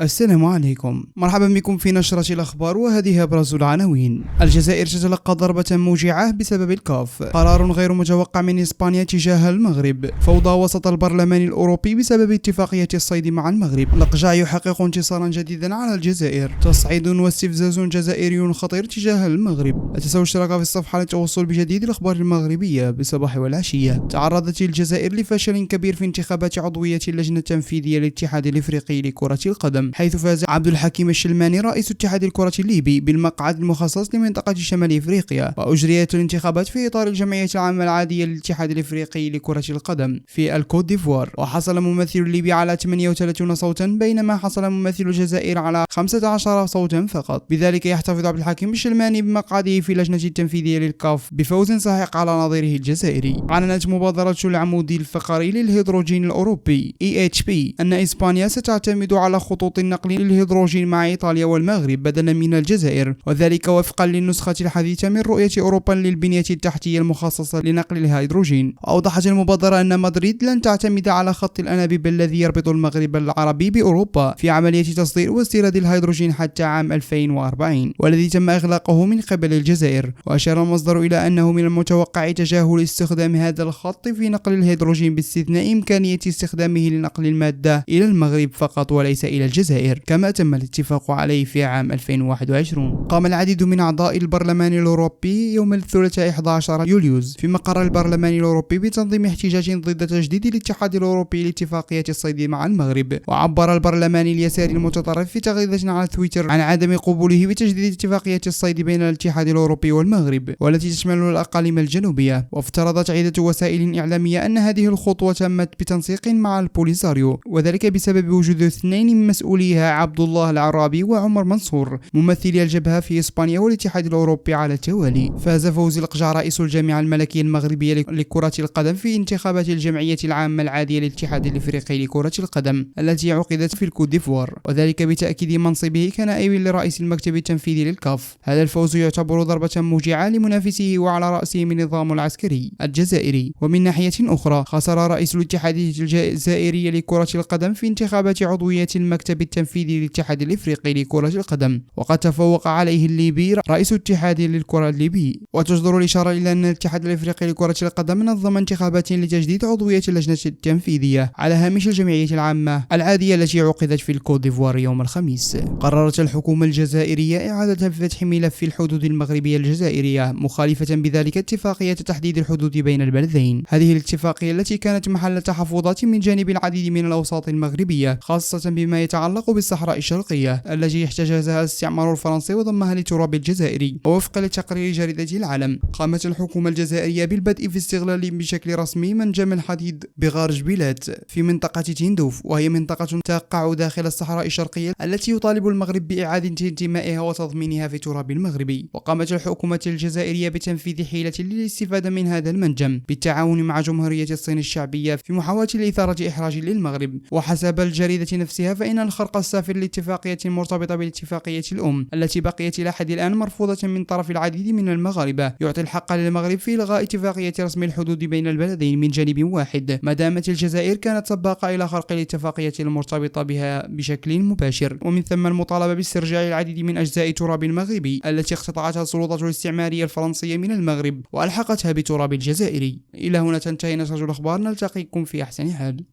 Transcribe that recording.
السلام عليكم، مرحبا بكم في نشرة الأخبار، وهذه أبرز العناوين. الجزائر تتلقى ضربة موجعة بسبب الكاف. قرار غير متوقع من إسبانيا تجاه المغرب. فوضى وسط البرلمان الأوروبي بسبب اتفاقية الصيد مع المغرب. الإقجاع يحقق انتصارا جديدا على الجزائر. تصعيد واستفزاز جزائري خطير تجاه المغرب. لا تنسوا الاشتراك في الصفحة للتوصل بجديد الأخبار المغربية بالصباح والعشية. تعرضت الجزائر لفشل كبير في انتخابات عضوية اللجنة التنفيذية للاتحاد الإفريقي لكرة القدم، حيث فاز عبد الحكيم الشلماني رئيس اتحاد الكرة الليبي بالمقعد المخصص لمنطقة شمال افريقيا. واجريت الانتخابات في اطار الجمعية العامة العادية للاتحاد الافريقي لكرة القدم في الكوت ديفوار، وحصل ممثل الليبي على 38 صوتا بينما حصل ممثل الجزائر على 15 صوتا فقط. بذلك يحتفظ عبد الحكيم الشلماني بمقعده في اللجنة التنفيذية للكاف بفوز ساحق على نظيره الجزائري. اعلنت مبادرة العمود الفقري للهيدروجين الاوروبي EHP ان اسبانيا ستعتمد على خطوط النقل للهيدروجين مع إيطاليا والمغرب بدلا من الجزائر، وذلك وفقا للنسخة الحديثة من رؤية أوروبا للبنية التحتية المخصصة لنقل الهيدروجين. أوضحت المبادرة أن مدريد لن تعتمد على خط الأنابيب الذي يربط المغرب العربي بأوروبا في عملية تصدير واستيراد الهيدروجين حتى عام 2040، والذي تم إغلاقه من قبل الجزائر. وأشار المصدر إلى أنه من المتوقع تجاهل استخدام هذا الخط في نقل الهيدروجين باستثناء إمكانية استخدامه لنقل المادة إلى المغرب فقط وليس إلى الجزائر، كما تم الاتفاق عليه في عام 2021. قام العديد من أعضاء البرلمان الأوروبي يوم الثلاثاء 11 يوليوز في مقر البرلمان الأوروبي بتنظيم احتجاج ضد تجديد الاتحاد الأوروبي لاتفاقية الصيد مع المغرب. وعبر البرلمان اليساري المتطرف في تغريدة على تويتر عن عدم قبوله بتجديد اتفاقية الصيد بين الاتحاد الأوروبي والمغرب، والتي تشمل الأقاليم الجنوبية. وافترضت عدة وسائل إعلامية أن هذه الخطوة تمت بتنسيق مع البوليساريو، وذلك بسبب وجود اثنين من مسؤوليها عبد الله العرابي وعمر منصور ممثلي الجبهة في إسبانيا والاتحاد الأوروبي على التوالي. فاز فوزي الإقجاع رئيس الجامعة الملكية المغربية لكرة القدم في انتخابات الجمعية العامة العادية للاتحاد الإفريقي لكرة القدم التي عقدت في الكوت ديفوار، وذلك بتأكيد منصبه كنائب لرئيس المكتب التنفيذي للكاف. هذا الفوز يعتبر ضربة موجعة لمنافسه وعلى رأسه من النظام العسكري الجزائري. ومن ناحية أخرى خسر رئيس الاتحاد الجزائري لكرة القدم في انتخابات عضوية المكتب التنفيذي للاتحاد الإفريقي لكرة القدم، وقد تفوق عليه الليبي رئيس الاتحاد للكرة الليبي. وتجدر الإشارة إلى أن الاتحاد الإفريقي لكرة القدم نظم انتخابات لتجديد عضوية اللجنة التنفيذية على هامش الجمعية العامة العادية التي عقدت في الكوت ديفوار يوم الخميس. قررت الحكومة الجزائرية إعادة فتح ملف الحدود المغربية الجزائرية، مخالفة بذلك اتفاقية تحديد الحدود بين البلدين. هذه الاتفاقية التي كانت محل تحفظات من جانب العديد من الأوساط المغربية، خاصة بما يتعلق بالصحراء الشرقية التي احتجزها الاستعمار الفرنسي وضمها لتراب الجزائري. ووفقا لتقرير جريدة العالم، قامت الحكومة الجزائرية بالبدء في استغلال بشكل رسمي منجم الحديد بغارج بيلات في منطقة تندوف، وهي منطقة تقع داخل الصحراء الشرقية التي يطالب المغرب بإعادة انتمائها وتضمينها في تراب المغربي. وقامت الحكومة الجزائرية بتنفيذ حيلة للاستفادة من هذا المنجم بالتعاون مع جمهورية الصين الشعبية في محاولة لإثارة إحراج للمغرب. وحسب الجريدة نفسها فإن الخرق السافر لاتفاقية مرتبطة بالاتفاقية الأم التي بقيت إلى حد الآن مرفوضة من طرف العديد من المغاربة يعطي الحق للمغرب في إلغاء اتفاقية رسم الحدود بين البلدين من جانب واحد، ما دامت الجزائر كانت سباقة إلى خرق الاتفاقية المرتبطة بها بشكل مباشر. ومن ثم المطالبة باسترجاع العديد من أجزاء تراب المغربي التي اقتطعتها السلطة الاستعمارية الفرنسية من المغرب وألحقتها بتراب الجزائري. إلى هنا تنتهي نشرة الأخبار، نلتقيكم في أحسن حال.